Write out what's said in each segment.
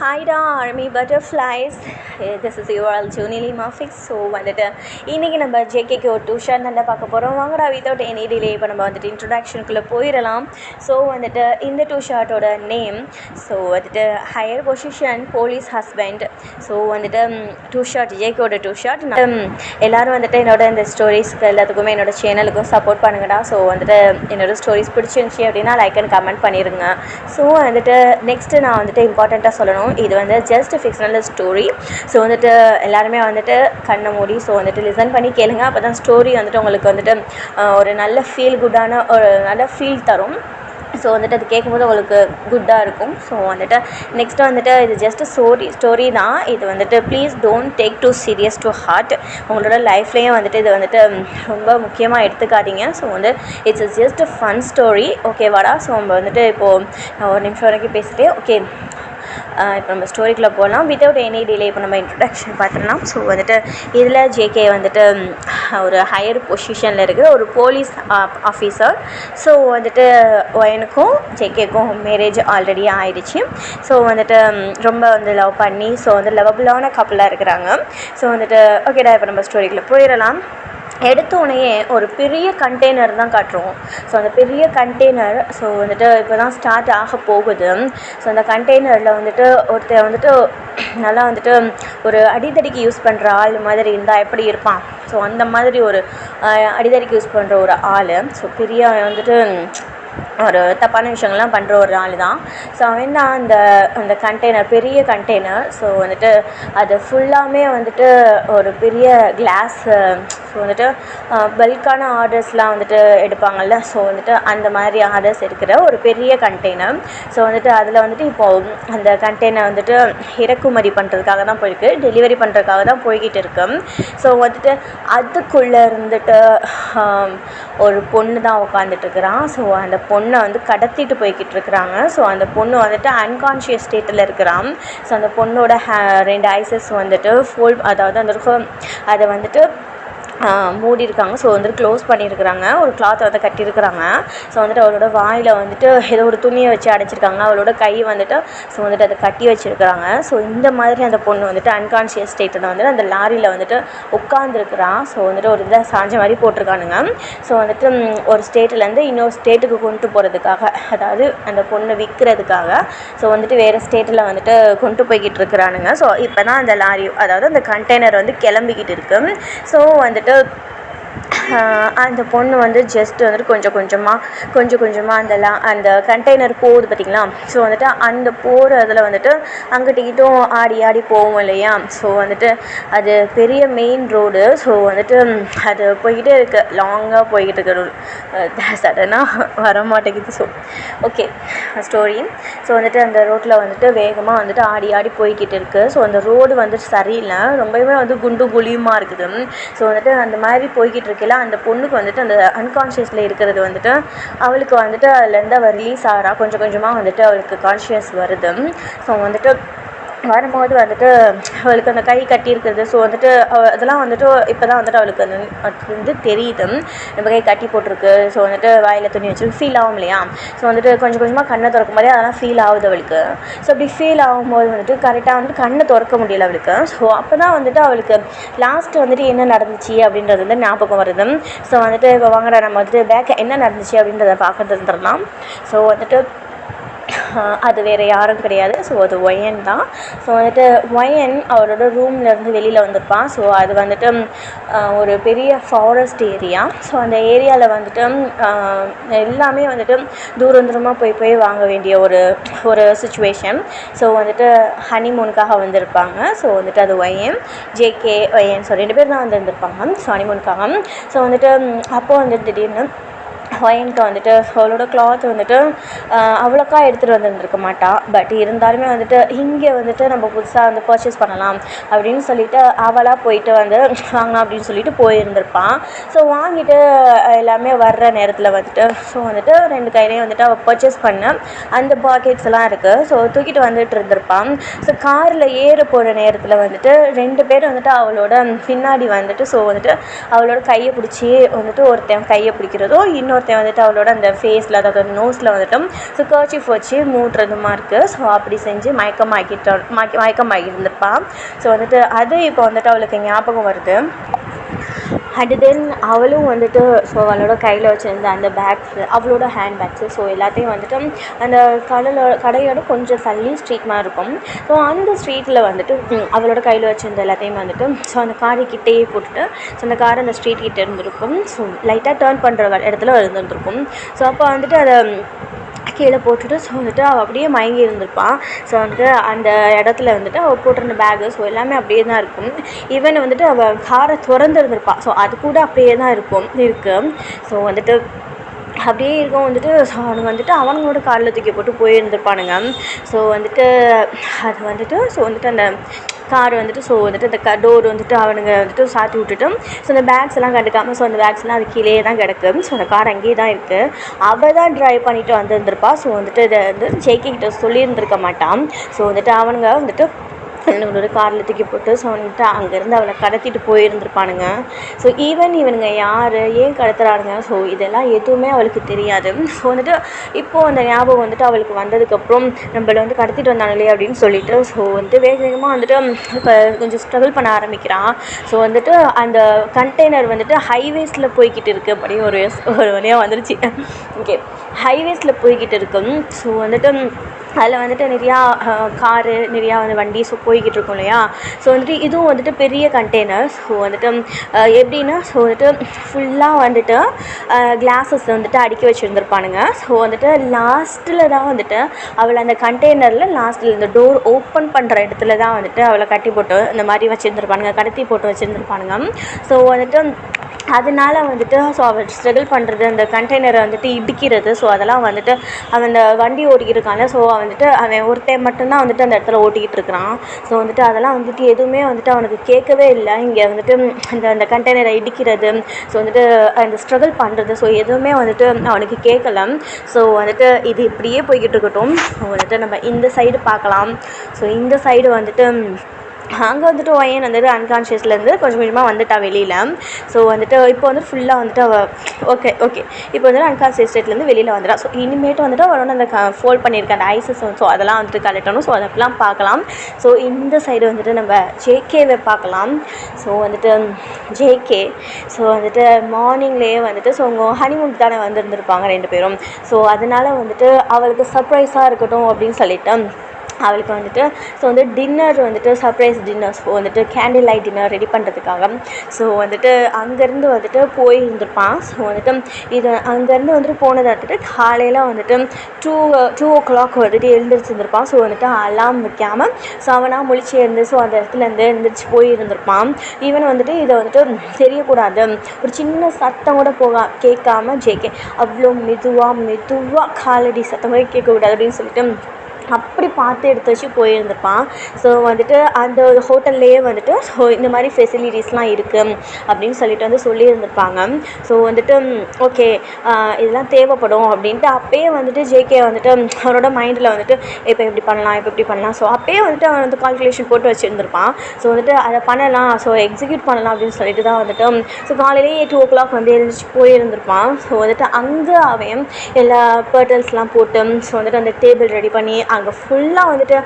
ஹாய்டா army butterflies. This is your ஜூனிலி மாஃபிக்ஸ். So வந்துட்டு இன்றைக்கி நம்ம ஜேகேக்கு ஒரு டியூஷன் தான் பார்க்க போகிறோம். வாங்கடா வித்தவுட் எனி டிலே இப்போ நம்ம வந்துட்டு இன்ட்ரொடக்ஷனுக்குள்ளே போயிடலாம். ஸோ வந்துட்டு இந்த டூ ஷார்ட்டோட நேம் ஸோ வந்துட்டு higher position police husband. So வந்துட்டு டூ ஷார்ட் ஜேகேவோட டூ ஷார்ட். எல்லோரும் வந்துட்டு என்னோட இந்த ஸ்டோரிஸ்க்கு எல்லாத்துக்குமே என்னோடய சேனலுக்கும் சப்போர்ட் பண்ணுங்கடா. ஸோ வந்துட்டு என்னோடய ஸ்டோரிஸ் பிடிச்சிருந்துச்சி அப்படின்னா லைக் அண்ட் கமெண்ட் பண்ணிடுங்க. ஸோ வந்துட்டு நெக்ஸ்ட்டு நான் வந்துட்டு இம்பார்ட்டண்ட்டாக சொல்லணும், இது வந்து ஜஸ்ட் ஃபிக்ஷனல் ஸ்டோரி. ஸோ வந்துட்டு எல்லாருமே வந்துட்டு கண்ணை மூடி ஸோ வந்துட்டு லிசன் பண்ணி கேளுங்க. அப்போ தான் ஸ்டோரி வந்துட்டு உங்களுக்கு வந்துட்டு ஒரு நல்ல ஃபீல் குட்டான ஒரு நல்ல ஃபீல் தரும். ஸோ வந்துட்டு அது கேட்கும்போது உங்களுக்கு குட்டாக இருக்கும். ஸோ வந்துட்டு நெக்ஸ்ட்டு வந்துட்டு இது ஜஸ்ட் ஸ்டோரி தான். இது வந்துட்டு please don't take too serious to heart. உங்களோட லைஃப்லேயும் வந்துட்டு இது வந்துட்டு ரொம்ப முக்கியமாக எடுத்துக்காதீங்க. ஸோ வந்து இட்ஸ் ஜஸ்ட் ஃபன் ஸ்டோரி. ஓகேவாடா? ஸோ நம்ம வந்துட்டு இப்போது நான் ஒரு நிமிஷம் வரைக்கும் பேசிட்டே ஓகே இப்போ நம்ம ஸ்டோரிக்குள்ளே போகலாம். வித்தவுட் எனி டிலே இப்போ நம்ம இன்ட்ரடக்ஷன் பார்த்துடலாம். ஸோ வந்துட்டு இதில் ஜேகே வந்துட்டு ஒரு ஹையர் பொசிஷனில் இருக்கிற ஒரு போலீஸ் ஆஃபீஸர். ஸோ வந்துட்டு ஒயனுக்கும் ஜேகேக்கும் மேரேஜ் ஆல்ரெடி ஆகிடுச்சு. ஸோ வந்துட்டு ரொம்ப வந்து லவ் பண்ணி ஸோ வந்து லவபுளான கப்பலாக இருக்கிறாங்க. ஸோ வந்துட்டு ஓகேடா இப்போ நம்ம ஸ்டோரிக்குள்ளே போயிடலாம். எடுத்தோடனே ஒரு பெரிய கண்டெய்னர் தான் காட்டுறோம். ஸோ அந்த பெரிய கண்டெய்னர் ஸோ வந்துட்டு இப்போ தான் ஸ்டார்ட் ஆக போகுது. ஸோ அந்த கண்டெய்னரில் வந்துட்டு ஒருத்தர் வந்துட்டு நல்லா வந்துட்டு ஒரு அடிதடிக்கு யூஸ் பண்ணுற ஆள் மாதிரி இருந்தால் எப்படி இருப்பான்? ஸோ அந்த மாதிரி ஒரு அடிதடிக்கு யூஸ் பண்ணுற ஒரு ஆள். ஸோ பெரிய வந்துட்டு ஒரு தப்பான விஷயங்கள்லாம் பண்ணுற ஒரு ஆள் தான். ஸோ அவன் தான் அந்த கண்டெய்னர் பெரிய கண்டெய்னர். ஸோ வந்துட்டு அது ஃபுல்லாமே வந்துட்டு ஒரு பெரிய கிளாஸ். ஸோ வந்துட்டு பல்கான ஆர்டர்ஸ்லாம் வந்துட்டு எடுப்பாங்கள்ல. ஸோ வந்துட்டு அந்த மாதிரி ஆர்டர்ஸ் எடுக்கிற ஒரு பெரிய கண்டெய்னர். ஸோ வந்துட்டு அதில் வந்துட்டு இப்போது அந்த கண்டெய்னர் வந்துட்டு இறக்குமதி பண்ணுறதுக்காக தான் போயிருக்கு, டெலிவரி பண்ணுறதுக்காக தான் போய்கிட்டு இருக்கு. ஸோ வந்துட்டு அதுக்குள்ளே இருந்துட்டு ஒரு பொண்ணு தான் உட்காந்துட்ருக்குறான். ஸோ அந்த பொண்ணை வந்து கடத்திட்டு போய்கிட்டு இருக்கிறாங்க. ஸோ அந்த பொண்ணு வந்துட்டு அன்கான்ஷியஸ் ஸ்டேட்டில் இருக்கிறான். ஸோ அந்த பொண்ணோட 2 ஐசஸ் வந்துட்டு அதாவது அந்த அதை வந்துட்டு மூடி இருக்காங்க. ஸோ வந்துட்டு க்ளோஸ் பண்ணியிருக்கிறாங்க. ஒரு கிளாத்தை வந்து கட்டியிருக்கிறாங்க. ஸோ வந்துட்டு அவளோட வாயில் வந்துட்டு ஏதோ ஒரு துணியை வச்சு அடைச்சிருக்காங்க. அவளோட கை வந்துட்டு ஸோ வந்துட்டு அதை கட்டி வச்சுருக்கிறாங்க. ஸோ இந்த மாதிரி அந்த பொண்ணு வந்துட்டு அன்கான்ஷியஸ் ஸ்டேட்டில் வந்துட்டு அந்த லாரியில் வந்துட்டு உட்காந்துருக்குறான். ஸோ வந்துட்டு ஒரு இதில் சாஞ்ச மாதிரி போட்டிருக்கானுங்க. ஸோ வந்துட்டு ஒரு ஸ்டேட்லேருந்து இன்னொரு ஸ்டேட்டுக்கு கொண்டு போகிறதுக்காக, அதாவது அந்த பொண்ணை விற்கிறதுக்காக ஸோ வந்துட்டு வேறு ஸ்டேட்டில் வந்துட்டு கொண்டு போய்கிட்டு இருக்கிறானுங்க. ஸோ இப்போ தான் அந்த லாரி அதாவது அந்த கண்டெய்னர் வந்து கிளம்பிக்கிட்டு இருக்கு. ஸோ வந்துட்டு அந்த பொண்ணு வந்து ஜஸ்ட் வந்துட்டு கொஞ்சம் கொஞ்சமாக அந்த கண்டெய்னர் போகுது பார்த்திங்களா? ஸோ வந்துட்டு அந்த போகிற இதில் வந்துட்டு அங்கிட்டும் ஆடி போகும் இல்லையா? ஸோ வந்துட்டு அது பெரிய மெயின் ரோடு. ஸோ வந்துட்டு அது போய்கிட்டே இருக்குது, லாங்காக போய்கிட்டு இருக்கு. சடனாக வர மாட்டேங்குது. So okay story. ஸோ வந்துட்டு அந்த ரோட்டில் வந்துட்டு வேகமாக வந்துட்டு ஆடி போய்கிட்டு இருக்குது. ஸோ அந்த ரோடு வந்துட்டு சரியில்லை, ரொம்பவே வந்து குண்டு குழியுமாக இருக்குது. ஸோ வந்துட்டு அந்த மாதிரி போய்கிட்டு இருக்கையில் அந்த பொண்ணுக்கு வந்துட்டு அந்த அன்கான்ஷியஸில் இருக்கிறது வந்துட்டு அவளுக்கு வந்துட்டு அதுலேருந்து அவள் ரிலீஸ் ஆகிறா. கொஞ்சம் கொஞ்சமாக வந்துட்டு அவளுக்கு கான்ஷியஸ் வருது. ஸோ வந்துட்டு வரும்போது வந்துட்டு அவளுக்கு அந்த கை கட்டியிருக்கிறது. ஸோ வந்துட்டு அதெல்லாம் வந்துட்டு இப்போ தான் வந்துட்டு அவளுக்கு அது வந்து தெரியுது, நம்ம கை கட்டி போட்டிருக்கு. ஸோ வந்துட்டு வாயில் துணி வச்சு ஃபீல் ஆகும் இல்லையா? ஸோ வந்துட்டு கொஞ்சம் கொஞ்சமாக கண்ணை திறக்கும் போதே அதெல்லாம் ஃபீல் ஆகுது அவளுக்கு. ஸோ அப்படி ஃபீல் ஆகும்போது வந்துட்டு கரெக்டாக வந்துட்டு கண்ணை திறக்க முடியல அவளுக்கு. ஸோ அப்போ தான் வந்துட்டு அவளுக்கு லாஸ்ட்டு வந்துட்டு என்ன நடந்துச்சு அப்படின்றது வந்து ஞாபகம் வருது. ஸோ வந்துட்டு இப்போ வாங்கடா நம்ம வந்துட்டு பேக் என்ன நடந்துச்சு அப்படின்றத பார்க்கறது இருந்துடலாம். ஸோ வந்துட்டு அது வேறு யாரும் கிடையாது. ஸோ அது ஒயன் தான். ஸோ வந்துட்டு ஒயன் அவரோட ரூம்லேருந்து வெளியில் வந்திருப்பான். ஸோ அது வந்துட்டு ஒரு பெரிய ஃபாரஸ்ட் ஏரியா. ஸோ அந்த ஏரியாவில் வந்துட்டு எல்லாமே வந்துட்டு தூரமாக போய் வாங்க வேண்டிய ஒரு சுச்சுவேஷன். ஸோ வந்துட்டு ஹனிமூனுக்காக வந்திருப்பாங்க. ஸோ வந்துட்டு அது ஒயன் ஜேகே ஒயன் ஸோ 2 பேர் தான் வந்துருப்பாங்க ஸோ ஹனிமூனுக்காக. ஸோ வந்துட்டு அப்போது வந்துட்டு திடீர்னு ஒயனுக்கு வந்துட்டு அவளோட கிளாத் வந்துட்டு அவ்வளோக்கா எடுத்துகிட்டு வந்துருந்துருக்க மாட்டா. பட் இருந்தாலுமே வந்துட்டு இங்கே வந்துட்டு நம்ம புதுசாக வந்து பர்ச்சேஸ் பண்ணலாம் அப்படின்னு சொல்லிட்டு அவளாக போயிட்டு வந்து வாங்கலாம் அப்படின்னு சொல்லிட்டு போயிருந்திருப்பான். ஸோ வாங்கிட்டு எல்லாமே வர்ற நேரத்தில் வந்துட்டு ஸோ வந்துட்டு 2 கையிலையும் வந்துட்டு அவள் பர்ச்சேஸ் பண்ண அந்த பாக்கெட்ஸ் எல்லாம் இருக்குது. ஸோ தூக்கிட்டு வந்துட்டு இருந்திருப்பான். ஸோ காரில் ஏற போகிற நேரத்தில் வந்துட்டு 2 பேர் வந்துட்டு அவளோட பின்னாடி வந்துட்டு ஸோ வந்துட்டு அவளோட கையை பிடிச்சி வந்துட்டு ஒருத்தன் கையை பிடிக்கிறதும் இன்னொரு இன்னொருத்தன் வந்துட்டு அவளோட அந்த ஃபேஸில் அதாவது நோஸில் வந்துட்டு ஸோ கர்ச்சீஃப் வச்சு மூட்டுறதுமா இருக்குது. ஸோ அப்படி செஞ்சு மயக்கமாகி இருந்திருப்பான். ஸோ வந்துட்டு அது இப்போ வந்துட்டு அவளுக்கு ஞாபகம் வருது. அண்ட் தென் அவளும் வந்துட்டு ஸோ அவளோட கையில் வச்சுருந்த அந்த பேக்ஸு, அவளோட ஹேண்ட் பேக்ஸு, ஸோ எல்லாத்தையும் வந்துட்டு அந்த கடையோட கொஞ்சம் தள்ளி ஸ்ட்ரீட் மாதிரி இருக்கும். ஸோ அந்த ஸ்ட்ரீட்டில் வந்துட்டு அவளோட கையில் வச்சுருந்த எல்லாத்தையும் வந்துட்டு ஸோ அந்த காரைக்கிட்டேயே போட்டுட்டு ஸோ அந்த கார் அந்த ஸ்ட்ரீட் கிட்டே இருந்திருக்கும். ஸோ லைட்டாக டேர்ன் பண்ணுற இடத்துல இருந்திருக்கும். ஸோ அப்போ வந்துட்டு அதை கீழே போட்டுட்டு ஸோ வந்துட்டு அவள் அப்படியே மயங்கி இருந்திருப்பான். ஸோ வந்துட்டு அந்த இடத்துல வந்துட்டு அவள் போட்டிருந்த பேகு ஸோ எல்லாமே அப்படியே தான் இருக்கும். ஈவன் வந்துட்டு அவள் காரை திறந்துருந்துருப்பாள். ஸோ அது கூட அப்படியே தான் இருக்குது. ஸோ வந்துட்டு அப்படியே இருக்கும் வந்துட்டு ஸோ அவனுங்க வந்துட்டு அவங்களோட காலில் தூக்கி போட்டு போயிருந்துருப்பானுங்க. ஸோ வந்துட்டு அது வந்துட்டு ஸோ வந்துட்டு அந்த கார் வந்துட்டு ஸோ வந்துட்டு அந்த டோர் வந்துட்டு அவனுங்க வந்துட்டு சாத்தி விட்டுட்டு ஸோ அந்த பேக்ஸ் எல்லாம் கண்டுக்காமல் ஸோ அந்த பேக்ஸ்லாம் அது கீழே தான் கிடக்கு. ஸோ அந்த கார் அங்கேயே தான் இருக்குது. அவள் தான் ட்ரைவ் பண்ணிவிட்டு வந்துருந்துருப்பா. ஸோ வந்துட்டு இதை வந்து ஜேகே சொல்லியிருந்திருக்க மாட்டான். ஸோ வந்துட்டு அவனுங்க வந்துட்டு இவங்களோட காரில் தூக்கி போட்டு ஸோ வந்துட்டு அங்கேருந்து அவளை கடத்திட்டு போயிருந்துருப்பானுங்க. ஸோ ஈவன் இவனுங்க யார் ஏன் கடத்துறானுங்க ஸோ இதெல்லாம் எதுவுமே அவளுக்கு தெரியாது. ஸோ வந்துட்டு இப்போது அந்த ஞாபகம் வந்துட்டு அவளுக்கு வந்ததுக்கப்புறம் நம்மளை வந்து கடத்திட்டு வந்தானுங்களே அப்படின்னு சொல்லிட்டு ஸோ வந்துட்டு வேகமாக வந்துட்டு இப்போ கொஞ்சம் ஸ்ட்ரகிள் பண்ண ஆரம்பிக்கிறான். ஸோ வந்துட்டு அந்த கண்டெய்னர் வந்துட்டு ஹைவேஸில் போய்கிட்டு இருக்குது. அப்படி ஒரு வழியாக வந்துருச்சு. ஓகே, ஹைவேஸில் போய்கிட்டு இருக்கும். ஸோ வந்துட்டு அதில் வந்துட்டு நிறையா காரு நிறையா வந்து வண்டி ஸோ போய்கிட்டு இருக்கும் இல்லையா. ஸோ வந்துட்டு இதுவும் வந்துட்டு பெரிய கண்டெய்னர். ஸோ வந்துட்டு எப்படின்னா ஸோ வந்துட்டு ஃபுல்லாக வந்துட்டு கிளாஸஸ் வந்துட்டு அடுக்கி வச்சுருந்துருப்பானுங்க. ஸோ வந்துட்டு லாஸ்ட்டில் தான் வந்துட்டு அவளை அந்த கண்டெய்னரில் லாஸ்ட்டில் இந்த டோர் ஓப்பன் பண்ணுற இடத்துல தான் வந்துட்டு அவளை கட்டி போட்டு இந்த மாதிரி வச்சுருந்துருப்பானுங்க, கடத்தி போட்டு வச்சுருந்துருப்பானுங்க. ஸோ வந்துட்டு அதனால வந்துட்டு ஸோ அவள் ஸ்ட்ரகிள் பண்ணுறது, அந்த கண்டெய்னரை வந்துட்டு இடிக்கிறது, ஸோ அதெல்லாம் வந்துட்டு அவன் அந்த வண்டி ஓட்டிக்கிட்டு ஸோ வந்துட்டு அவன் ஒருத்தன் மட்டும்தான் வந்துட்டு அந்த இடத்துல ஓட்டிக்கிட்டு இருக்கிறான். ஸோ வந்துட்டு அதெல்லாம் வந்துட்டு எதுவுமே வந்துட்டு அவனுக்கு கேட்கவே இல்லை. இங்கே வந்துட்டு அந்த கண்டெய்னரை இடிக்கிறது, ஸோ வந்துட்டு அந்த ஸ்ட்ரகிள் பண்ணுறது, ஸோ எதுவுமே வந்துட்டு அவனுக்கு கேட்கல. ஸோ வந்துட்டு இது இப்படியே போய்கிட்டு இருக்கட்டும். ஸோ வந்துட்டு நம்ம இந்த சைடு பார்க்கலாம். ஸோ இந்த சைடு வந்துட்டு அங்கே வந்துட்டு ஒயன் வந்துட்டு அன்கான்ஷியஸ்லேருந்து கொஞ்சம் கொஞ்சமாக வந்துட்டா வெளியில். ஸோ வந்துட்டு இப்போ வந்துட்டு ஃபுல்லாக வந்துட்டு அவள் ஓகே இப்போ வந்துட்டு அன்கான்ஷியஸ் ஸ்டேட்லேருந்து வெளியில் வந்துடா. ஸோ இனிமேட்டு வந்துட்டு அவளோட அந்த ஃபோல்ட் பண்ணியிருக்க அந்த ஐசஸ் ஸோ அதெல்லாம் வந்துட்டு கலெக்டணும். ஸோ அதெல்லாம் பார்க்கலாம். ஸோ இந்த சைடு வந்துட்டு நம்ம ஜேகேவை பார்க்கலாம். ஸோ வந்துட்டு ஜேகே ஸோ வந்துட்டு மார்னிங்லேயே வந்துட்டு ஸோ அவங்க ஹனிமூன் தானே வந்துருந்துருப்பாங்க 2 பேரும். ஸோ அதனால் வந்துட்டு அவளுக்கு சர்ப்ரைஸாக இருக்கட்டும் அப்படின்னு சொல்லிட்டு அவளுக்கு வந்துட்டு ஸோ வந்து டின்னர் வந்துட்டு சர்ப்ரைஸ் டின்னர் ஸோ வந்துட்டு கேண்டில் லைட் டின்னர் ரெடி பண்ணுறதுக்காக ஸோ வந்துட்டு அங்கேருந்து வந்துட்டு போயிருந்துருப்பான். ஸோ வந்துட்டு இது அங்கேருந்து வந்துட்டு போனதை வந்துட்டு காலையில் வந்துட்டு 2 o'clock வந்துட்டு எழுந்திரிச்சிருந்துருப்பான். ஸோ வந்துட்டு அலாம் வைக்காமல் ஸோ அவனாக முழிச்சு இருந்து ஸோ அந்த இடத்துலேருந்து எழுந்திரிச்சு போயிருந்திருப்பான். ஈவன் வந்துட்டு இதை வந்துட்டு தெரியக்கூடாது, ஒரு சின்ன சத்தம் கூட கேட்காம ஜேகே அவ்வளோ மெதுவாக காலடி சத்தம் கூட கேட்கக்கூடாது அப்படின்னு சொல்லிட்டு அப்படி பார்த்து எடுத்து வச்சு போயிருந்துருப்பான். ஸோ வந்துட்டு அந்த ஹோட்டல்லையே வந்துட்டு ஸோ இந்த மாதிரி ஃபெசிலிட்டிஸ்லாம் இருக்குது அப்படின்னு சொல்லிட்டு வந்து சொல்லியிருந்திருப்பாங்க. ஸோ வந்துட்டு ஓகே இதெல்லாம் தேவைப்படும் அப்படின்ட்டு அப்போயே வந்துட்டு ஜேகே வந்துட்டு அவனோட மைண்டில் வந்துட்டு இப்போ எப்படி பண்ணலாம் ஸோ அப்போயே வந்துட்டு அவன் வந்து கால்குலேஷன் போட்டு வச்சுருந்துருப்பான். ஸோ வந்துட்டு அதை பண்ணலாம், ஸோ எக்ஸிக்யூட் பண்ணலாம் அப்படின்னு சொல்லிட்டு தான் வந்துட்டு ஸோ காலையிலேயே 2 o'clock வந்து எழுந்திரிச்சு போயிருந்திருப்பான். ஸோ வந்துட்டு அங்கே அவன் எல்லா பர்டல்ஸ்லாம் போட்டு ஸோ வந்துட்டு அந்த டேபிள் ரெடி பண்ணி அங்கே ஃபுல்லாக வந்துட்டு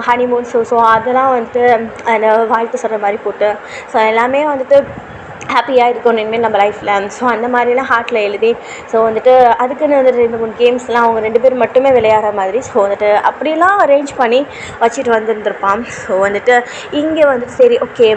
ஹனிமூன் ஸோ அதெல்லாம் வந்துட்டு அந்த வாழ்த்து சொல்கிற மாதிரி போட்டு ஸோ எல்லாமே வந்துட்டு ஹாப்பியாக இருக்கணும் இனிமேல் நம்ம லைஃப்பில். ஸோ அந்த மாதிரிலாம் ஹார்ட்டில் எழுதி ஸோ வந்துட்டு அதுக்குன்னு வந்துட்டு 2-3 கேம்ஸ்லாம் அவங்க 2 பேர் மட்டுமே விளையாடுற மாதிரி ஸோ வந்துட்டு அப்படிலாம் அரேஞ்ச் பண்ணி வச்சுட்டு வந்துருந்துருப்பான். ஸோ வந்துட்டு இங்கே வந்துட்டு சரி ஓகே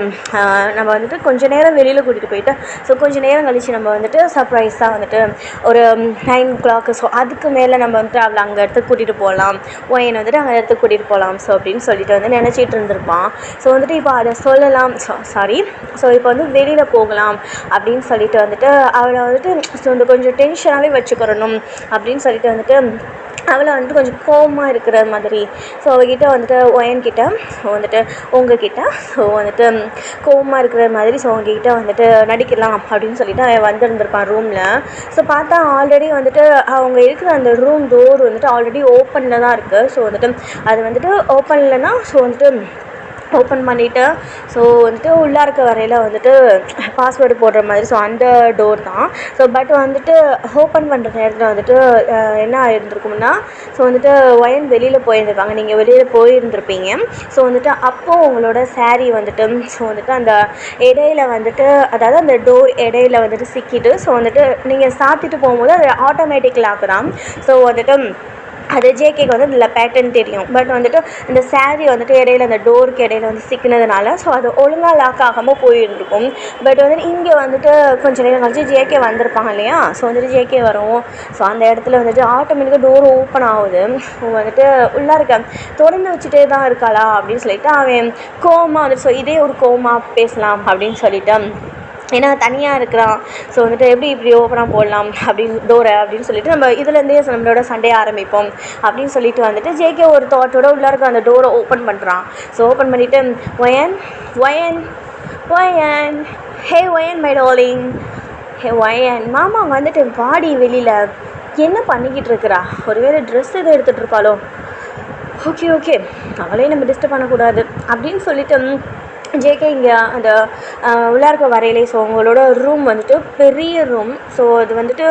நம்ம வந்துட்டு கொஞ்சம் நேரம் வெளியில் கூட்டிகிட்டு போயிட்டு ஸோ கொஞ்சம் நேரம் கழித்து நம்ம வந்துட்டு சர்ப்ரைஸாக வந்துட்டு ஒரு 9 o'clock ஸோ அதுக்கு மேலே நம்ம வந்துட்டு அவளை அங்கே இடத்துக்கு கூட்டிகிட்டு போகலாம், ஒயனை வந்துட்டு அங்கே இடத்துக்கு கூட்டிகிட்டு போகலாம் ஸோ அப்படின்னு சொல்லிட்டு வந்து நினச்சிட்டு இருந்திருப்பான். ஸோ வந்துட்டு இப்போ அதை சொல்லலாம் ஸோ இப்போ வந்து வெளியில் போகலாம் அப்படின்னு சொல்லிட்டு வந்துட்டு அவளை வந்துட்டு கொஞ்சம் டென்ஷனாகவே வச்சுக்கிறணும் அப்படின்னு சொல்லிட்டு வந்துட்டு அவளை வந்துட்டு கொஞ்சம் கோவமாக இருக்கிற மாதிரி ஸோ அவகிட்ட வந்துட்டு ஒயன்கிட்ட வந்துட்டு உங்ககிட்ட ஸோ வந்துட்டு கோவமாக இருக்கிற மாதிரி ஸோ அவங்ககிட்ட வந்துட்டு நடிக்கலாம் அப்படின்னு சொல்லிட்டு அவன் வந்துருந்துருப்பான் ரூமில். ஸோ பார்த்தா ஆல்ரெடி வந்துட்டு அவங்க இருக்கிற அந்த ரூம் டோர் வந்துட்டு ஆல்ரெடி ஓப்பனில் தான் இருக்குது. ஸோ வந்துட்டு அது வந்துட்டு ஓப்பன்லனா ஸோ வந்துட்டு ஓப்பன் பண்ணிவிட்டு ஸோ வந்துட்டு உள்ளே இருக்க வரையில் வந்துட்டு பாஸ்வேர்டு போடுற மாதிரி ஸோ அந்த டோர் தான். ஸோ பட் வந்துட்டு ஓப்பன் பண்ணுற நேரத்தில் வந்துட்டு என்ன ஆகிருந்துருக்கும்னா ஸோ வந்துட்டு ஒயன் வெளியில் போயிருந்துருப்பாங்க, நீங்கள் வெளியில் போயிருந்துருப்பீங்க. ஸோ வந்துட்டு அப்போது உங்களோட சாரீ வந்துட்டு ஸோ வந்துட்டு அந்த இடையில வந்துட்டு அதாவது அந்த டோர் இடையில வந்துட்டு சிக்கிட்டு ஸோ வந்துட்டு நீங்கள் சாத்திட்டு போகும்போது அது ஆட்டோமேட்டிக் லாக் தான். ஸோ வந்துட்டு அது ஜேகேக்கு வந்து இதில் பேட்டர்ன் தெரியும். பட் வந்துட்டு இந்த சாரீ வந்துட்டு இடையில அந்த டோருக்கு இடையில வந்து சிக்கினதுனால ஸோ அது ஒழுங்காக லாக் ஆகாமல் போயிருந்துருக்கும். பட் வந்துட்டு இங்கே வந்துட்டு கொஞ்சம் நேரம் கழிச்சு ஜேகே வந்திருப்பாங்க இல்லையா, ஸோ வந்துட்டு ஜேகே வரும். ஸோ அந்த இடத்துல வந்துட்டு ஆட்டோமேட்டிக்காக டோர் ஓப்பன் ஆகுது. ஸோ வந்துட்டு உள்ளே இருக்க தொடர்ந்து வச்சுட்டே தான் இருக்காளா அப்படின்னு சொல்லிட்டு அவன் கோவமாக வந்துட்டு ஸோ இதே ஒரு கோவமாக பேசலாம் அப்படின்னு சொல்லிட்டு ஏன்னா தனியாக இருக்கிறான். ஸோ வந்துட்டு எப்படி இப்படி ஓப்பனாக போடலாம் அப்படின்னு டோரை அப்படின்னு சொல்லிட்டு நம்ம இதுலேருந்தே நம்மளோட சண்டையை ஆரம்பிப்போம் அப்படின்னு சொல்லிட்டு வந்துட்டு ஜேகே ஒரு தாட்டோட உள்ளே இருக்க அந்த டோரை ஓப்பன் பண்ணுறான். ஸோ ஓப்பன் பண்ணிவிட்டு wine wine wine hey wine my darling, hey wine மாமா வந்துட்டு வாடி வெளியில் என்ன பண்ணிக்கிட்டு இருக்கிறா, ஒருவேளை ட்ரெஸ் எதுவும் எடுத்துகிட்டு இருப்பாளோ, ஓகே ஓகே அவளையும் நம்ம டிஸ்டர்ப் பண்ணக்கூடாது அப்படின்னு சொல்லிட்டு ஜேகே இங்கே அந்த உள்ளே இருக்க வரையிலே ஸோ உங்களோட ரூம் வந்துட்டு பெரிய ரூம். ஸோ அது வந்துட்டு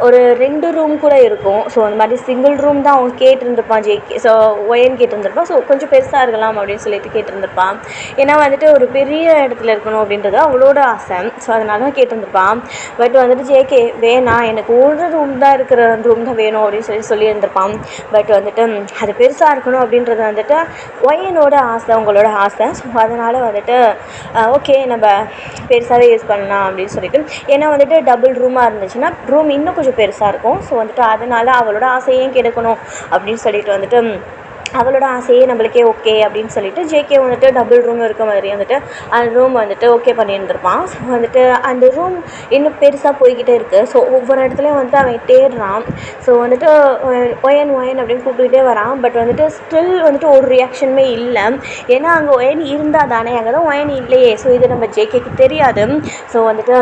ஒரு 2 ரூம் கூட இருக்கும். ஸோ அந்த மாதிரி சிங்கிள் ரூம் தான் அவன் கேட்டிருந்துருப்பான் ஜேகே. ஸோ ஒயன் கேட்டிருந்துருப்பான். ஸோ கொஞ்சம் பெருசாக இருக்கலாம் அப்படின்னு சொல்லிட்டு கேட்டிருந்துருப்பான். ஏன்னா வந்துட்டு ஒரு பெரிய இடத்துல இருக்கணும் அப்படின்றது அவளோட ஆசை. ஸோ அதனால தான் கேட்டிருந்துருப்பான். பட் வந்துட்டு ஜேகே வேணாம், எனக்கு ஒரு ரூம் தான் இருக்கிற ரூம் தான் வேணும் அப்படின்னு சொல்லியிருந்திருப்பான். பட் வந்துட்டு அது பெருசாக இருக்கணும் அப்படின்றது வந்துட்டு ஒயனோட ஆசை, உங்களோட ஆசை. ஸோ அதனால் வந்துட்டு ஓகே நம்ம பெருசாகவே யூஸ் பண்ணலாம் அப்படின்னு சொல்லிட்டு ஏன்னா வந்துட்டு டபுள் ரூமாக இருந்துச்சுன்னா ரூம் இன்னும் கொஞ்சம் பெருசாக இருக்கும். ஸோ வந்துட்டு அதனால் அவளோட ஆசையும் கெடுக்கணும் அப்படின்னு சொல்லிட்டு வந்துட்டு அவளோட ஆசையே நம்மளுக்கே ஓகே அப்படின்னு சொல்லிட்டு ஜேகே வந்துட்டு டபுள் ரூம் இருக்க மாதிரி வந்துட்டு அந்த ரூம் வந்துட்டு ஓகே பண்ணியிருந்திருப்பான். ஸோ வந்துட்டு அந்த ரூம் இன்னும் பெருசாக போய்கிட்டே இருக்குது. ஸோ ஒவ்வொரு இடத்துலையும் வந்துட்டு அவன் தேடுறான். ஸோ வந்துட்டு ஒயன் ஒயன் அப்படின்னு கூப்பிட்டுக்கிட்டே வரான். பட் வந்துட்டு ஸ்டில் வந்துட்டு ஒரு ரியாக்ஷனுமே இல்லை. ஏன்னா அங்கே ஒயன் இருந்தால் தானே, அங்கே தான் ஒயன் இல்லையே. ஸோ இது நம்ம ஜேகேக்கு தெரியாது. ஸோ வந்துட்டு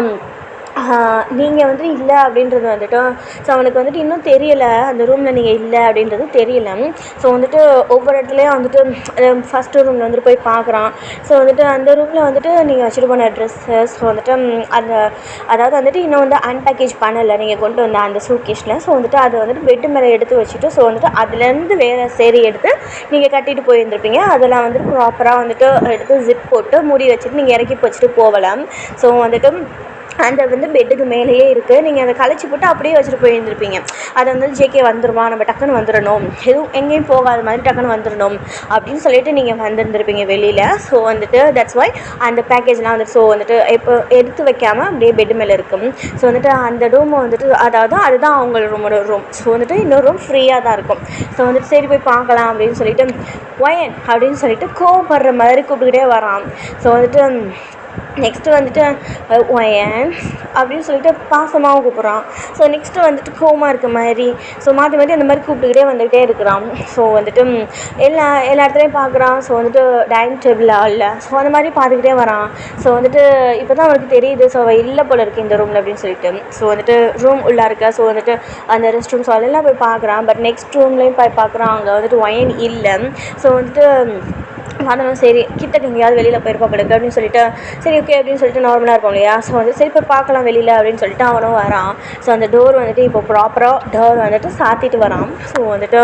நீங்கள் வந்துட்டு இல்லை அப்படின்றது வந்துட்டு ஸோ அவனுக்கு வந்துட்டு இன்னும் தெரியலை, அந்த ரூமில் நீங்கள் இல்லை அப்படின்றது தெரியல. ஸோ வந்துட்டு ஒவ்வொரு இடத்துலையும் வந்துட்டு ஃபஸ்ட்டு ரூமில் வந்துட்டு போய் பார்க்குறான். ஸோ வந்துட்டு அந்த ரூமில் வந்துட்டு நீங்கள் வச்சுட்டு போன ட்ரெஸ்ஸஸ் ஸோ வந்துட்டு அந்த அதாவது வந்துட்டு இன்னும் வந்து அன்பேக்கேஜ் பண்ணலை நீங்கள் கொண்டு வந்த அந்த சூட்கேஸில். ஸோ வந்துட்டு அதை வந்துட்டு பெட்டு மேலே எடுத்து வச்சுட்டு ஸோ வந்துட்டு அதுலேருந்து வேறு சேரீ எடுத்து நீங்கள் கட்டிட்டு போயிருந்துருப்பீங்க. அதெல்லாம் வந்துட்டு ப்ராப்பராக வந்துட்டு எடுத்து ஜிப் போட்டு மூடி வச்சுட்டு நீங்கள் இறக்கி வச்சுட்டு போகலாம். ஸோ வந்துட்டு அந்த வந்து பெட்டுக்கு மேலேயே இருக்குது. நீங்கள் அதை கழிச்சு போட்டு அப்படியே வச்சுட்டு போயிருந்துருப்பீங்க. அதை வந்து ஜேகே வந்துடுமா, நம்ம டக்குன்னு வந்துடணும், எதுவும் எங்கேயும் போகாத மாதிரி டக்குன்னு வந்துடணும் அப்படின்னு சொல்லிட்டு நீங்கள் வந்துருந்துருப்பீங்க வெளியில். ஸோ வந்துட்டு தட்ஸ் வை அந்த பேக்கேஜ்லாம் வந்துட்டு ஸோ வந்துட்டு இப்போ எடுத்து வைக்காமல் அப்படியே பெட்டு மேலே இருக்கும். ஸோ வந்துட்டு அந்த ரூமை வந்துட்டு அதாவது அதுதான் அவங்க ரூமோட ரூம். ஸோ வந்துட்டு இன்னொரு ரூம் ஃப்ரீயாக தான் இருக்கும். ஸோ வந்துட்டு சரி போய் பார்க்கலாம் அப்படின்னு சொல்லிட்டு ஒயன் அப்படின்னு சொல்லிட்டு கோவப்படுற மாதிரி கூப்பிட்டுக்கிட்டே வரான். ஸோ வந்துட்டு நெக்ஸ்ட்டு வந்துட்டு ஒயன் அப்படின்னு சொல்லிட்டு பாசமாகவும் கூப்பிட்றான். ஸோ நெக்ஸ்ட்டு வந்துட்டு கோவமாக இருக்க மாதிரி ஸோ மாற்றி மாற்றி அந்த மாதிரி கூப்பிட்டுக்கிட்டே வந்துக்கிட்டே இருக்கிறான். ஸோ வந்துட்டு எல்லா இடத்துலையும் பார்க்குறான். ஸோ வந்துட்டு டைனிங் டேபிளாக இல்லை ஸோ அந்த மாதிரி பார்த்துக்கிட்டே வரான். ஸோ வந்துட்டு இப்போ தான் அவனுக்கு தெரியுது ஸோ அவள் இல்லை போல இருக்குது இந்த ரூமில் அப்படின்னு சொல்லிட்டு. ஸோ வந்துட்டு ரூம் உள்ளே இருக்கா. ஸோ வந்துட்டு அந்த ரெஸ்ட் ரூம் ஸோ அதெல்லாம் போய் பார்க்குறான். பட் நெக்ஸ்ட் ரூம்லேயும் போய் பார்க்குறான், அங்கே வந்துட்டு ஒயன் இல்லை. ஸோ வந்துட்டு அதனால் சரி கிட்டக்கு எங்கேயாவது வெளியில் போயிருப்பா படுக்கு அப்படின்னு சொல்லிட்டு சரி ஓகே அப்படின்னு சொல்லிட்டு நார்மலாக இருப்போம் இல்லையா. ஸோ வந்து சரி போய் பார்க்கலாம் வெளியில் அப்படின்னு சொல்லிட்டு அவனும் வரான். ஸோ அந்த டோர் வந்துட்டு இப்போ ப்ராப்பராக டோர் வந்துட்டு சாத்திட்டு வரான். ஸோ வந்துட்டு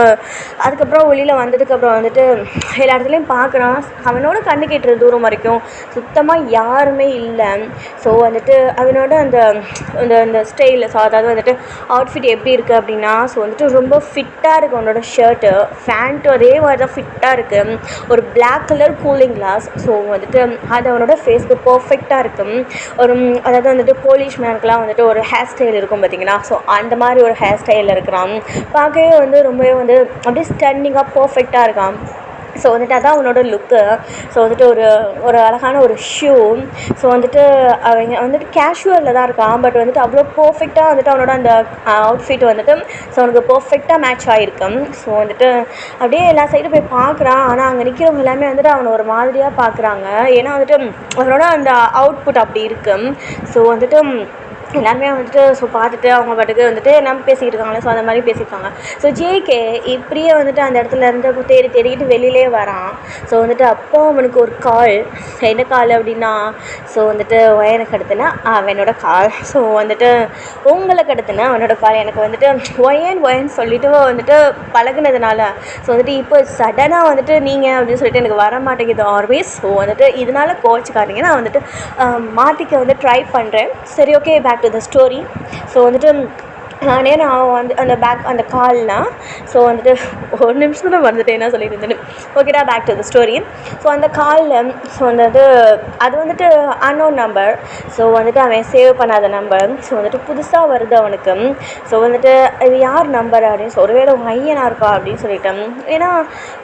அதுக்கப்புறம் வெளியில் வந்ததுக்கப்புறம் வந்துட்டு எல்லா இடத்துலையும் பார்க்குறான். அவனோட கண்ணு கேட்டுற தூரம் வரைக்கும் சுத்தமாக யாருமே இல்லை. ஸோ வந்துட்டு அவனோட அந்த அந்த ஸ்டைலில் ஸோ அதாவது வந்துட்டு அவுட்ஃபிட் எப்படி இருக்குது அப்படின்னா ஸோ வந்துட்டு ரொம்ப ஃபிட்டாக இருக்குது. அவனோட ஷர்ட்டு ஃபேண்ட்டு அதே மாதிரி தான் ஃபிட்டாக இருக்குது. ஒரு black colour cooling glass. So வந்துட்டு அது அவனோட ஃபேஸ்க்கு பர்ஃபெக்டாக இருக்கும். ஒரு அதாவது வந்துட்டு போலீஸ் மேனுக்கெலாம் வந்துட்டு ஒரு ஹேர் ஸ்டைல் இருக்கும் பார்த்தீங்கன்னா. ஸோ அந்த மாதிரி ஒரு ஹேர் ஸ்டைலில் இருக்கிறான். பார்க்கவே வந்து ரொம்பவே வந்து அப்படியே ஸ்டன்னிங்காக பர்ஃபெக்டாக இருக்கான். ஸோ வந்துட்டு அதான் அவனோட லுக்கு. ஸோ வந்துட்டு ஒரு அழகான ஒரு ஷூ. ஸோ வந்துட்டு அவங்க வந்துட்டு கேஷுவலில் தான் இருக்கான். பட் வந்துட்டு அவ்வளோ பர்ஃபெக்டாக வந்துட்டு அவனோட அந்த அவுட்ஃபிட் வந்துட்டு ஸோ அவனுக்கு பர்ஃபெக்டாக மேட்ச் ஆகிருக்கும். ஸோ வந்துட்டு அப்படியே எல்லா சைடும் போய் பார்க்குறான். ஆனால் அங்கே நிற்கிறவங்க எல்லாமே வந்துட்டு அவனை ஒரு மாதிரியாக பார்க்குறாங்க. ஏன்னா வந்துட்டு அவனோட அந்த அவுட்புட் அப்படி இருக்கும். ஸோ வந்துட்டு எல்லாருமே வந்துட்டு ஸோ பார்த்துட்டு அவங்க பாட்டுக்கு வந்துட்டு நம்ம பேசிக்கிட்டு இருக்காங்களே, ஸோ அந்த மாதிரி பேசியிருக்காங்க. ஸோ ஜேகே இப்படியே வந்துட்டு அந்த இடத்துல இருந்து தேடிக்கிட்டு வெளியிலே வரான். ஸோ வந்துட்டு அப்போ அவனுக்கு ஒரு கால். என்ன கால் அப்படின்னா, ஸோ வந்துட்டு ஒயனை கடத்தினா அவனோட கால். ஸோ வந்துட்டு உங்களை கடத்தினா அவனோட கால். எனக்கு வந்துட்டு ஒயன்னு சொல்லிட்டு வந்துட்டு பழகுனதுனால ஸோ வந்துட்டு இப்போ சடனாக வந்துட்டு நீங்கள் அப்படின்னு சொல்லிட்டு எனக்கு வர மாட்டேங்குது ஆல்வேஸ். ஸோ வந்துட்டு இதனால் கோச்சிக்காதீங்க, நான் வந்துட்டு மாற்றிக்க வந்து ட்ரை பண்ணுறேன். சரி, okay, back to the story. So வந்துட்டு நான் வந்து அந்த கால்னால் ஸோ வந்துட்டு ஒரு நிமிஷம் தான் வந்துட்டு என்ன சொல்லிட்டு இருந்தேன். ஓகேடா, back to the story. So அந்த காலில் ஸோ வந்துட்டு அது வந்துட்டு அன்னோன் நம்பர். ஸோ வந்துட்டு அவன் சேவ் பண்ணாத நம்பர். ஸோ வந்துட்டு புதுசாக வருது அவனுக்கு. ஸோ வந்துட்டு இது யார் நம்பர் அப்படின்னு ஒருவேளை ஒய்யனாக இருக்கா அப்படின்னு சொல்லிட்டேன். ஏன்னா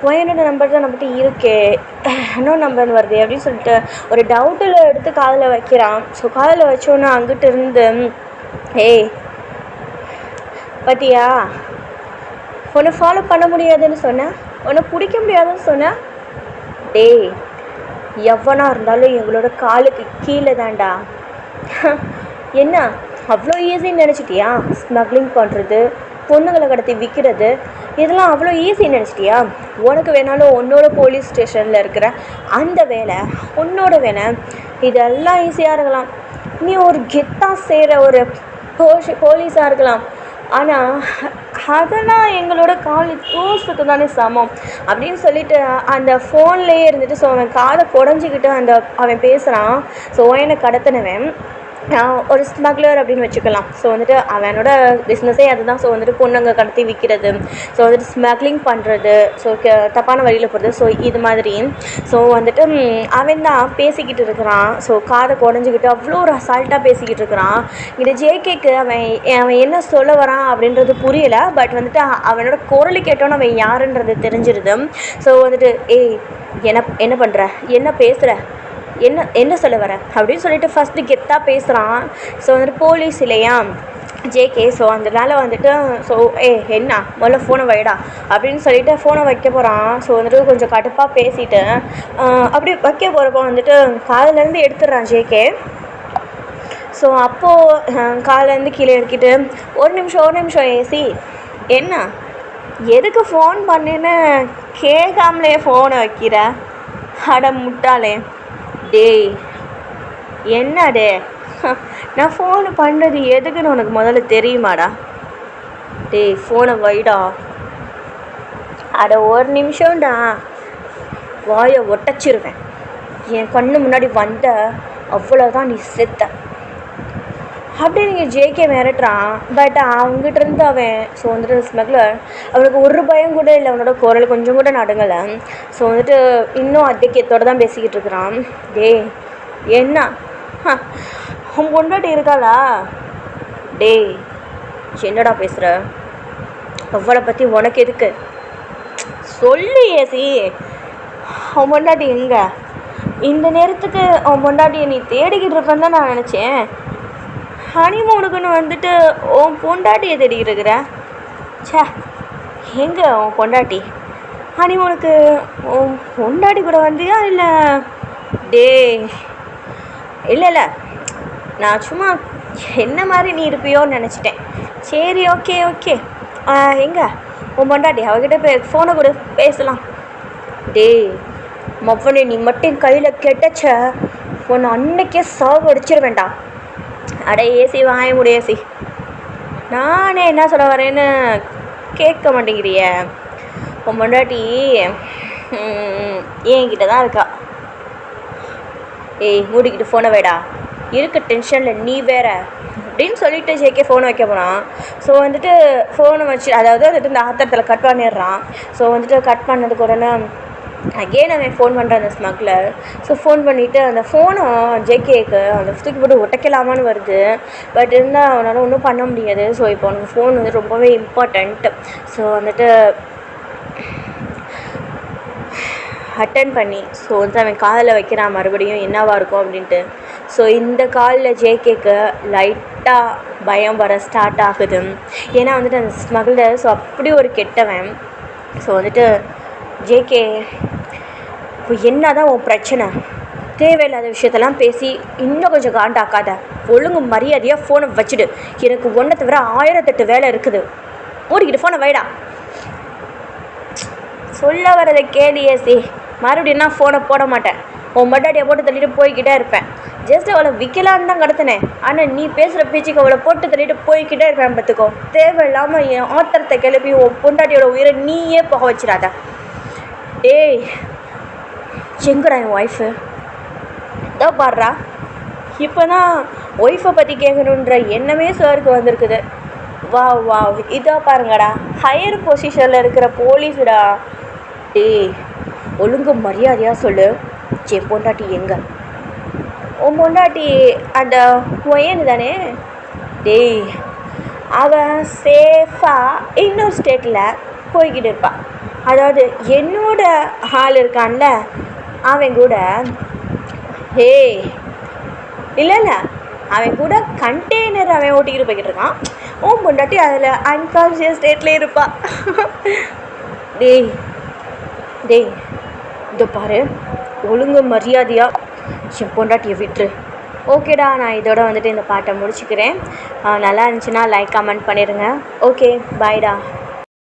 ஒய்யனோட நம்பர் தான் நம்மகிட்ட இருக்கே, அன்னோன் நம்பர் வருது அப்படின்னு சொல்லிட்டு ஒரு டவுட்டில் எடுத்து காதில் வைக்கிறான். ஸோ காதில் வச்சோன்னே அங்கிட்டு இருந்து, ஏய் பத்தியா, உன்னை ஃபாலோ பண்ண முடியாதுன்னு சொன்னேன், உன்னை பிடிக்க முடியாதுன்னு சொன்னேன். டேய், எவனா இருந்தாலும் எங்களோட காலுக்கு கீழே தான்டா. என்ன அவ்வளோ ஈஸின்னு நினச்சிட்டியா? ஸ்மக்லிங் பண்ணுறது, பொண்ணுங்களை கடத்தி விற்கிறது, இதெல்லாம் அவ்வளோ ஈஸின்னு நினச்சிட்டியா? உனக்கு வேணாலும் உன்னோட போலீஸ் ஸ்டேஷனில் இருக்கிற அந்த வேலை, உன்னோட வேலை, இதெல்லாம் ஈஸியாக இருக்கலாம். நீ ஒரு கெத்தாக செய்கிற ஒரு போலீஸாக இருக்கலாம். ஆனால் அதெல்லாம் எங்களோட காலேஜ் தோசுக்கு தானே சமம் அப்படின்னு சொல்லிட்டு அந்த ஃபோன்லேயே இருந்துட்டு ஸோ அவன் காதை குடஞ்சிக்கிட்டு அவன் பேசுகிறான். ஸோ என்னை கடத்தினவன் ஒரு ஸ்மக்லர் அப்படின்னு வச்சுக்கலாம். ஸோ வந்துட்டு அவனோட பிஸ்னஸே அதுதான். ஸோ வந்துட்டு பொண்ணுங்க கடத்தி விற்கிறது, ஸோ வந்துட்டு ஸ்மக்லிங் பண்ணுறது, ஸோ தப்பான வழியில் போகிறது, ஸோ இது மாதிரி. ஸோ வந்துட்டு அவன் தான் பேசிக்கிட்டு இருக்கிறான். ஸோ காதை குடஞ்சிக்கிட்டு அவ்வளோ ஒரு அசால்ட்டாக பேசிக்கிட்டு இருக்கிறான். இது ஜேகேக்கு அவன் என்ன சொல்ல வரான் அப்படின்றது புரியலை. பட் வந்துட்டு அவனோட குரல் கேட்டோன்னு அவன் யாருன்றது தெரிஞ்சிருது. ஸோ வந்துட்டு ஏய் என்ன பண்ணுற, என்ன பேசுகிற, என்ன சொல்ல வர அப்படின்னு சொல்லிட்டு ஃபஸ்ட்டு கெத்தாக பேசுகிறான். ஸோ வந்துட்டு போலீஸ் இல்லையா ஜேகே. ஸோ அதனால வந்துட்டு ஸோ என்ன முதல்ல ஃபோனை வைடா அப்படின்னு சொல்லிட்டு ஃபோனை வைக்க போகிறான். ஸோ வந்துட்டு கொஞ்சம் கடுப்பாக பேசிட்டு அப்படி வைக்க போகிறப்போ வந்துட்டு காதுலேருந்து எடுத்துடுறான் ஜேகே. ஸோ அப்போது காதுலேருந்து கீழே எடுக்கிட்டு ஒரு நிமிஷம் ஏசி, என்ன எதுக்கு ஃபோன் பண்ணேன்னு கேட்காமலே ஃபோனை வைக்கிற, அட முட்டாளே, டேய் என்னடே, நான் ஃபோனு பண்ணுறது எதுக்குன்னு உனக்கு முதல்ல தெரியுமாடா? டேய் ஃபோனை வைடா. அட ஒரு நிமிஷம்டா, வாயை ஒட்டச்சிருவேன், என் கண்ணு முன்னாடி வந்த அவ்வளோதான், நீ செத்த அப்படி நீங்கள் ஜேகே மிரட்டுறான். பட் அவங்ககிட்ட இருந்து அவன் ஸோ வந்துட்டு ஸ்மக்லர் அவனுக்கு ஒரு பயம் கூட இல்லை, அவனோட குரல் கொஞ்சம் கூட நடுங்கலை. ஸோ வந்துட்டு இன்னும் அதிகத்தோடு தான் பேசிக்கிட்டு இருக்கிறான். டேய் என்ன உன் பொண்டாட்டி இருக்காளா? டேய் என்னடா பேசுகிற, அவளை பற்றி உனக்கு எதுக்கு சொல்லு ஏசி, அவன் பொண்டாட்டி எங்கே? இந்த நேரத்துக்கு அவன் பொண்டாட்டியை நீ தேடிக்கிட்டு இருப்பேன்னு தான் நான் நினச்சேன். ஹனிமூனுக்குன்னு வந்துட்டு உன் பொண்டாட்டியை தேடிக்கிட்டு இருக்கிற. சே, எங்கே உன் பொண்டாட்டி? ஹனிமூனுக்கு உன் பொண்டாட்டி கூட வந்தியா இல்லை? டே இல்லை, நான் சும்மா என்ன மாதிரி நீ இருப்பியோன்னு நினச்சிட்டேன். சரி, ஓகே எங்கே உன் பொண்டாட்டி? அவகிட்ட ஃபோனை கூட பேசலாம். டே மொவ்வனே, நீ மட்டும் கையில் கெட்டச்ச உன்னை அன்னைக்கே சாவடிச்சிட வேண்டாம். அட ஏசி வாய முடியாசி, நானே என்ன சொல்ல வரேன்னு கேட்க மாட்டேங்கிறிய. உன் பொண்டாட்டி என்கிட்ட தான் இருக்கா. ஏய் மூடிக்கிட்டு ஃபோனை வேடா, இருக்க டென்ஷனில் நீ வேற அப்படின்னு சொல்லிட்டு ஜேகே ஃபோனை வைக்க போகிறான். ஸோ வந்துட்டு ஃபோனை வச்சு அதாவது இந்த ஆத்திரத்தில் கட் பண்ணிடுறான். ஸோ வந்துட்டு கட் பண்ணதுக்கு உடனே அகெயின் அவன் ஃபோன் பண்ணுறான் அந்த ஸ்மக்லர். ஸோ ஃபோன் பண்ணிவிட்டு அந்த ஃபோனை ஜேகேக்கு அந்த தூக்கி போட்டு ஒட்டைக்கலாமான்னு வருது. பட் இருந்தால் அவனால் ஒன்றும் பண்ண முடியாது. ஸோ இப்போ அவனுக்கு ஃபோன் வந்து ரொம்பவே இம்பார்ட்டண்ட். ஸோ வந்துட்டு அட்டன் பண்ணி ஸோ வந்து அவன் காதில் வைக்கிறான் மறுபடியும் என்னவாக இருக்கும் அப்படின்ட்டு. ஸோ இந்த காலில் ஜேகேக்கு லைட்டாக பயம் வர ஸ்டார்ட் ஆகுது. ஏன்னா வந்துட்டு அந்த ஸ்மக்லர் ஸோ அப்படி ஒரு கெட்டவன். ஸோ வந்துட்டு ஜேகே இப்போ என்ன தான் உன் பிரச்சனை, தேவையில்லாத விஷயத்தெல்லாம் பேசி இன்னும் கொஞ்சம் காண்டாக்காத. ஒழுங்கு மரியாதையாக ஃபோனை வச்சுடு. எனக்கு ஒன்றை தவிர 1008 வேலை இருக்குது. ஓடிக்கிட்டு ஃபோனை வைடா. சொல்ல வரதை கேடியேசி. மறுபடியும் நான் ஃபோனை போட மாட்டேன். உன் மட்டாடியை போட்டு தள்ளிட்டு போய்கிட்டே இருப்பேன். ஜஸ்ட் அவளை விற்கலான்னு தான் கடத்தினேன். ஆனால் நீ பேசுகிற பேச்சுக்கு அவளை போட்டு தள்ளிட்டு போய்கிட்டே இருப்பேன். பார்த்துக்கோ. தேவையில்லாமல் என் ஆத்திரத்தை கிளப்பி உன் பொண்டாட்டியோட உயிரை நீயே போக வச்சிடாத. ஏய், எங்கடா என் ஒய்ஃபு? இதோ பாடுறா. இப்போ தான் ஒய்ஃபை பற்றி கேட்கணுன்ற எண்ணமே சாருக்கு வந்திருக்குது. வா வா, இதோ பாருங்கடா, ஹையர் பொசிஷனில் இருக்கிற போலீஸுடா. டேய், ஒழுங்கு மரியாதையாக சொல்லு, என் பொண்டாட்டி எங்க? உன் பொண்டாட்டி அந்த ஒயனு தானே? டேய், அவன் சேஃபாக இன்னொரு ஸ்டேட்டில் போய்கிட்டு இருப்பான். அதாவது என்னோட ஆள் இருக்கான்ல, அவன் கூட. ஏய், இல்லை, அவன் கூட கண்டெய்னர் அவன் ஓட்டிக்கிட்டு போய்கிட்டு இருக்கான். உன் பொண்டாட்டி அதில் அன்கான்ஷியஸ் ஸ்டேட்லேயே இருப்பாள். டேய் டேய், இதோ பாரு, ஒழுங்கு மரியாதையாக என் பொண்டாட்டியை விட்டுரு. ஓகேடா, நான் இதோட வந்துட்டு இந்த பாட்டை முடிச்சுக்கிறேன். நல்லா இருந்துச்சுன்னா லைக் கமெண்ட் பண்ணிடுங்க. ஓகே, பாய்டா.